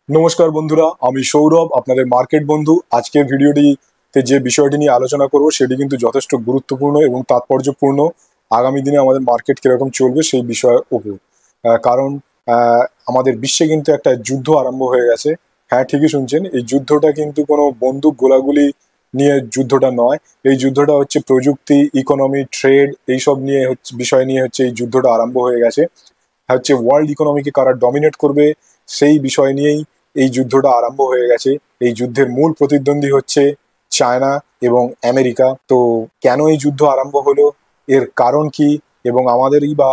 নমস্কার বন্ধুরা, আমি সৌরভ, আপনাদের মার্কেট বন্ধু। আজকের ভিডিওটিতে যে বিষয়টি নিয়ে আলোচনা করব সেটি কিন্তু যথেষ্ট গুরুত্বপূর্ণ এবং তাৎপর্যপূর্ণ। আগামী দিনে আমাদের মার্কেট কিরকম চলবে সেই বিষয়ের উপর। কারণ আমাদের বিশ্বে কিন্তু একটা যুদ্ধ আরম্ভ হয়ে গেছে। হ্যাঁ, ঠিকই শুনছেন, এই যুদ্ধটা কিন্তু কোনো বন্দুক গোলাগুলি নিয়ে যুদ্ধটা নয়। এই যুদ্ধটা হচ্ছে প্রযুক্তি, ইকোনমি, ট্রেড এইসব নিয়ে হচ্ছে, বিষয় নিয়ে হচ্ছে এই যুদ্ধটা আরম্ভ হয়ে গেছে। হচ্ছে ওয়ার্ল্ড ইকোনমিকে কারা ডমিনেট করবে সেই বিষয় নিয়েই এই যুদ্ধটা আরম্ভ হয়ে গেছে। এই যুদ্ধের মূল প্রতিদ্বন্দ্বী হচ্ছে চায়না এবং আমেরিকা। তো কেন এই যুদ্ধ আরম্ভ হলো, এর কারণ কি, এবং আমাদেরই বা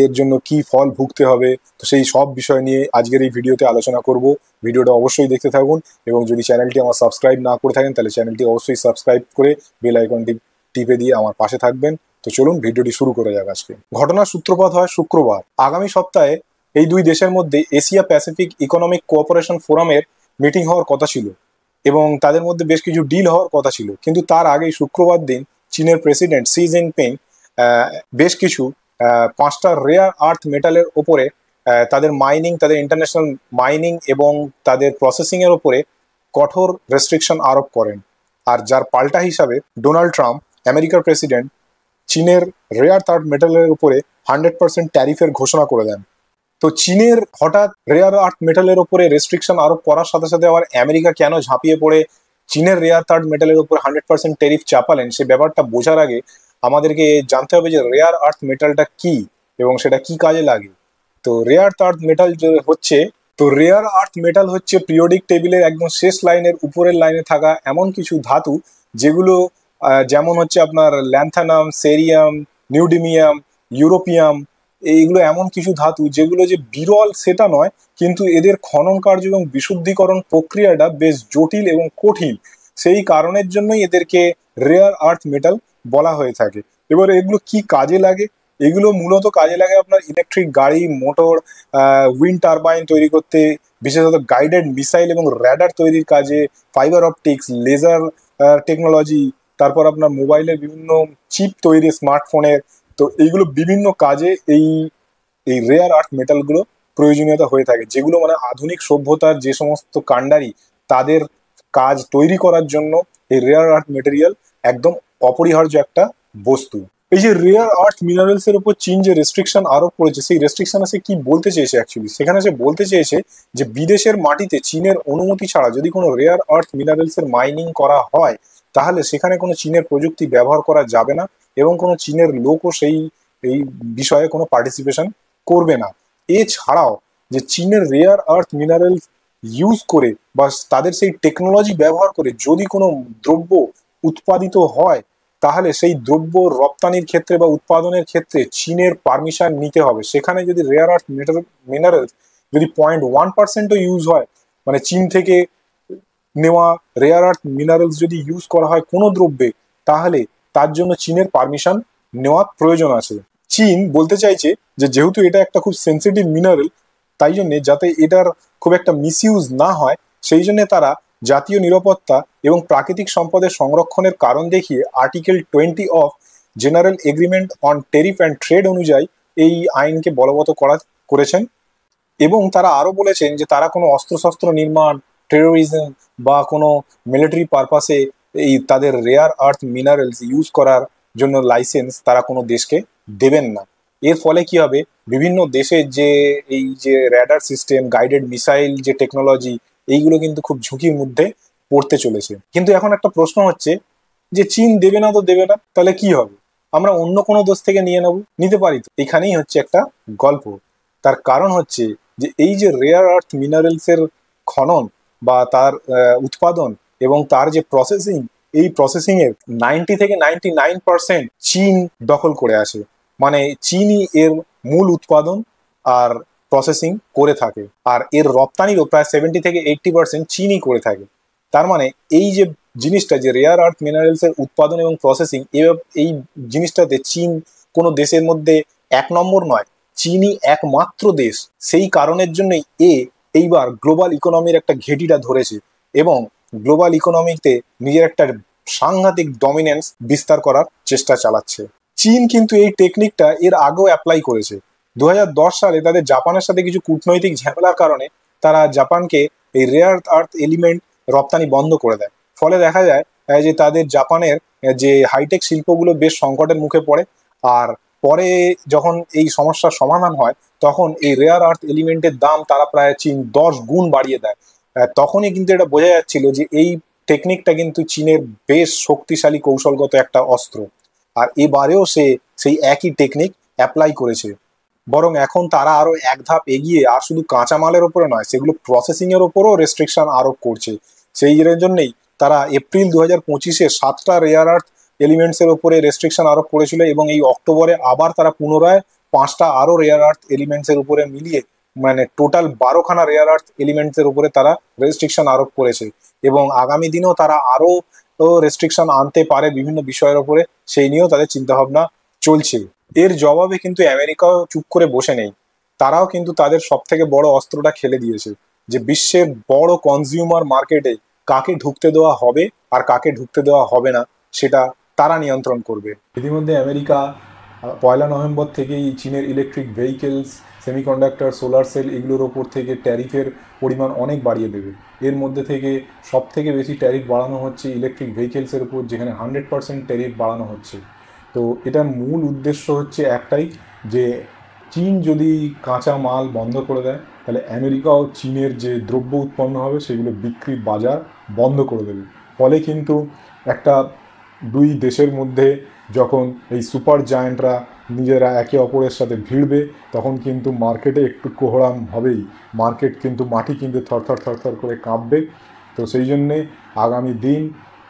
এর জন্য কি ফল ভুগতে হবে, তো সেই সব বিষয় নিয়ে আজকের এই ভিডিওতে আলোচনা করব। ভিডিওটা অবশ্যই দেখতে থাকুন, এবং যদি চ্যানেলটি আমার সাবস্ক্রাইব না করে থাকেন তাহলে চ্যানেলটি অবশ্যই সাবস্ক্রাইব করে বেল আইকনটি টিপে দিয়ে আমার পাশে থাকবেন। তো চলুন ভিডিওটি শুরু করা যাক। আজকে ঘটনার সূত্রপাত হয় শুক্রবার। আগামী সপ্তাহে এই দুই দেশের মধ্যে এশিয়া প্যাসিফিক ইকোনমিক কোঅপারেশন ফোরামের মিটিং হওয়ার কথা ছিল এবং তাদের মধ্যে বেশ কিছু ডিল হওয়ার কথা ছিল। কিন্তু তার আগেই শুক্রবার দিন চীনের প্রেসিডেন্ট শি জিনপিং বেশ কিছু 5টা রেয়ার আর্থ মেটালের ওপরে তাদের মাইনিং, তাদের ইন্টারন্যাশনাল মাইনিং এবং তাদের প্রসেসিং এর ওপরে কঠোর রেস্ট্রিকশন আরোপ করেন। আর যার পাল্টা হিসাবে ডোনাল্ড ট্রাম্প, আমেরিকার প্রেসিডেন্ট, চীনের রেয়ার আর্থ মেটালের উপরে 100% ট্যারিফের ঘোষণা করে দেন। তো চীনের হঠাৎ রেয়ার আর্থ মেটালের উপরে রেস্ট্রিকশন আরোপ করার সাথে সাথে আবার আমেরিকা কেন ঝাঁপিয়ে পড়ে চীনের রেয়ার আর্থ মেটালের উপর 100% ট্যারিফ চাপালেন, সে ব্যাপারটা বোঝার আগে আমাদেরকে জানতে হবে যে রেয়ার আর্থ মেটালটা কি এবং সেটা কি কাজে লাগে। তো rare earth metal rare earth metal হচ্ছে পিরিয়ডিক টেবিলের একদম শেষ লাইনের উপরের লাইনে থাকা এমন কিছু ধাতু যেগুলো যেমন হচ্ছে আপনার ল্যান্থানাম, সেরিয়াম, নিউডিমিয়াম, ইউরোপিয়াম, এইগুলো এমন কিছু ধাতু যেগুলো যে বিরল সেটা নয়, কিন্তু এদের খনন কার্য এবং বিশুদ্ধিকরণ প্রক্রিয়াটা বেশ জটিল এবং কঠিন। সেই কারণের জন্যই এদেরকে রেয়ার আর্থ মেটাল বলা হয়ে থাকে। এবার এগুলো কি কাজে লাগে? এগুলো মূলত কাজে লাগে আপনার ইলেকট্রিক গাড়ি, মোটর, উইন্ড টারবাইন তৈরি করতে, বিশেষত গাইডেড মিসাইল এবং র্যাডার তৈরির কাজে, ফাইবার অপটিক্স, লেজার টেকনোলজি, তারপর আপনার মোবাইলের বিভিন্ন চিপ তৈরি, স্মার্টফোনের। তো এইগুলো বিভিন্ন কাজে এই এই রেয়ার আর্থ মেটালগুলো প্রয়োজনীয়তা হয়ে থাকে, যেগুলো মানে আধুনিক সভ্যতার যে সমস্ত কাণ্ডারি তাদের কাজ তৈরি করার জন্য এই রেয়ার আর্থ মেটেরিয়াল একদম অপরিহার্য একটা বস্তু। এই যে রেয়ার আর্থ মিনারেলস এর উপর চীন যে রেস্ট্রিকশন আরোপ করেছে, সেই রেস্ট্রিকশন সে কি বলতে চেয়েছে অ্যাকচুয়ালি? সেখানে সে বলতে চেয়েছে যে বিদেশের মাটিতে চীনের অনুমতি ছাড়া যদি কোনো রেয়ার আর্থ মিনারেলস এর মাইনিং করা হয় তাহলে সেখানে কোনো চীনের প্রযুক্তি ব্যবহার করা যাবে না এবং কোনো চীনের লোকও এই বিষয়ে কোনো পার্টিসিপেশন করবে না। এছাড়াও যে চীনের রেয়ার আর্থ মিনারেলস ইউজ করে বা তাদের সেই টেকনোলজি ব্যবহার করে যদি কোনো দ্রব্য উৎপাদিত হয় তাহলে সেই দ্রব্য রপ্তানির ক্ষেত্রে বা উৎপাদনের ক্ষেত্রে চীনের পারমিশন নিতে হবে। সেখানে যদি রেয়ার আর্থ মিনারেলস যদি 0.1%ও ইউজ হয়, মানে চীন থেকে নেওয়া রেয়ার আর্থ মিনারেলস যদি ইউজ করা হয় কোনো দ্রব্যে, তাহলে তার জন্য চীনের পারমিশন নেওয়ার প্রয়োজন আছে। চীন বলতে চাইছে যে যেহেতু এটা একটা খুব সেন্সিটিভ মিনারেল, তাই জন্যে যাতে এটার খুব একটা মিসইউজ না হয় সেই জন্য তারা জাতীয় নিরাপত্তা এবং প্রাকৃতিক সম্পদের সংরক্ষণের কারণ দেখিয়ে article 20 of general agreement on tariff and trade অনুযায়ী এই আইনকে বলবৎ করেছেন। এবং তারা আরো বলেছেন যে তারা কোনো অস্ত্রশস্ত্র নির্মাণ, টেরোরিজম বা কোনো মিলিটারি পারপাসে এই তাদের রেয়ার আর্থ মিনারেলস ইউজ করার জন্য লাইসেন্স তারা কোনো দেশকে দেবেন না। এর ফলে কি হবে, বিভিন্ন দেশের যে এই যে র্যাডার সিস্টেম, গাইডেড মিসাইল যে টেকনোলজি, এইগুলো কিন্তু খুব ঝুঁকির মধ্যে পড়তে চলেছে। কিন্তু এখন একটা প্রশ্ন হচ্ছে যে চীন দেবে না তো দেবে না, তাহলে কি হবে? আমরা অন্য কোনো দেশ থেকে নিতে পারি তো? এখানেই হচ্ছে একটা গল্প। তার কারণ হচ্ছে যে এই যে রেয়ার আর্থ মিনারেলস এর খনন বা তার উৎপাদন এবং তার যে প্রসেসিং, এই প্রসেসিং এর 90 থেকে 99% চীন দখল করে আসে। মানে চীনই এর মূল উৎপাদন আর প্রসেসিং করে থাকে, আর এর রপ্তানিরও প্রায় 70 থেকে 80% চীনই করে থাকে। তার মানে এই যে জিনিসটা, যে রেয়ার আর্থ মিনারেলস এর উৎপাদন এবং প্রসেসিং, এই জিনিসটাতে চীন কোনো দেশের মধ্যে 1 নম্বর নয়, চীনই একমাত্র দেশ। সেই কারণের জন্যই এইবার গ্লোবাল ইকোনমির একটা ঘেঁটিটা ধরেছে এবং গ্লোবাল ইকোনমিতে নিজের একটা সাংঘাতিক ডমিনেন্স বিস্তার করার চেষ্টা চালাচ্ছে। চীন কিন্তু এই টেকনিকটা এর আগেও অ্যাপ্লাই করেছে। 2010 সালে তাদের জাপানের সাথে কিছু কূটনৈতিক ঝামেলার কারণে তারা জাপানকে এই রেয়ার আর্থ এলিমেন্ট রপ্তানি বন্ধ করে দেয়। ফলে দেখা যায় যে তাদের জাপানের যে হাইটেক শিল্পগুলো বেশ সংকটের মুখে পড়ে। আর পরে যখন এই সমস্যার সমাধান হয় তখন এই রেয়ার আর্থ এলিমেন্টের দাম তারা প্রায় চীন 10 গুণ বাড়িয়ে দেয়। তখনই কিন্তু এটা বোঝা যাচ্ছিল যে এই টেকনিকটা কিন্তু চীনের বেশ শক্তিশালী কৌশলগত একটা অস্ত্র। আর এবারেও সে সেই একই টেকনিক অ্যাপ্লাই করেছে, বরং এখন তারা আরো এক ধাপ এগিয়ে আর শুধু কাঁচামালের ওপরে নয়, সেগুলো প্রসেসিং এর ওপরও রেস্ট্রিকশন আরোপ করছে। সেই জন্যই তারা এপ্রিল 2025-এ 7টা রেয়ার আর্থ এলিমেন্টস এর উপরে রেস্ট্রিকশন আরোপ করেছিল, এবং এই অক্টোবরে আবার তারা পুনরায় 5টা আরো রেয়ার আর্থ এলিমেন্টস এর উপরে মিলিয়ে মানে টোটাল 12খানা রেয়ার আর্থ এলিমেন্টস এর উপরে তারা রেস্ট্রিকশন আরোপ করেছে। এবং আগামী দিনেও তারা আরো রেস্ট্রিকশন আনতে পারে বিভিন্ন বিষয়ের উপরে, সেই নিয়েও তাদের চিন্তাভাবনা চলছে। এর জবাবে কিন্তু আমেরিকাও চুপ করে বসে নেই। তারাও কিন্তু তাদের সব থেকে বড় অস্ত্রটা খেলে দিয়েছে, যে বিশ্বের বড় কনজিউমার মার্কেটে কাকে ঢুকতে দেওয়া হবে আর কাকে ঢুকতে দেওয়া হবে না সেটা তারা নিয়ন্ত্রণ করবে। ইতিমধ্যে আমেরিকা 1 নভেম্বর থেকেই চীনের electric vehicles, semiconductor, solar cell এগুলোর ওপর থেকে ট্যারিফের পরিমাণ অনেক বাড়িয়ে দেবে। এর মধ্যে থেকে সব থেকে বেশি ট্যারিফ বাড়ানো হচ্ছে ইলেকট্রিক ভেহিকেলসের উপর, যেখানে 100% ট্যারিফ বাড়ানো হচ্ছে। তো এটার মূল উদ্দেশ্য হচ্ছে একটাই, যে চীন যদি কাঁচা মাল বন্ধ করে দেয় তাহলে আমেরিকাও চীনের যে দ্রব্য উৎপন্ন হবে সেগুলো বিক্রির বাজার বন্ধ করে দেবে। ফলে কিন্তু একটা দুই দেশের মধ্যে যখন এই সুপার জায়ান্টরা নিজেরা একে অপরের সাথে ভিড়বে তখন কিন্তু মার্কেটে একটু কোহরাম হবেই। মার্কেট কিন্তু মাটি কিন্তু থরথর থরথর করে কাঁপবে। তো সেই জন্যে আগামী দিন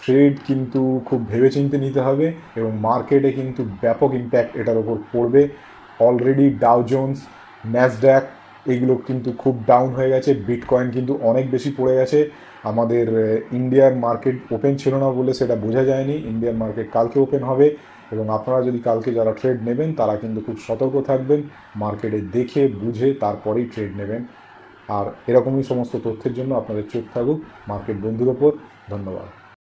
ট্রেড কিন্তু খুব ভেবেচিন্তে নিতে হবে, এবং মার্কেটে কিন্তু ব্যাপক ইম্প্যাক্ট এটার ওপর পড়বে। অলরেডি ডাও জোন্স, ন্যাসড্যাক এগুলো কিন্তু খুব ডাউন হয়ে গেছে, বিটকয়েন কিন্তু অনেক বেশি পড়ে গেছে। আমাদের ইন্ডিয়ার মার্কেট ওপেন ছিল না বলে সেটা বোঝা যায়নি। ইন্ডিয়ার মার্কেট কালকে ওপেন হবে, এবং আপনারা যদি কালকে যারা ট্রেড নেবেন তারা কিন্তু খুব সতর্ক থাকবেন, মার্কেটে দেখে বুঝে তারপরেই ট্রেড নেবেন। আর এরকমই সমস্ত তথ্যের জন্য আপনাদের চোখ থাকুক মার্কেট বন্ধুর ওপর। ধন্যবাদ।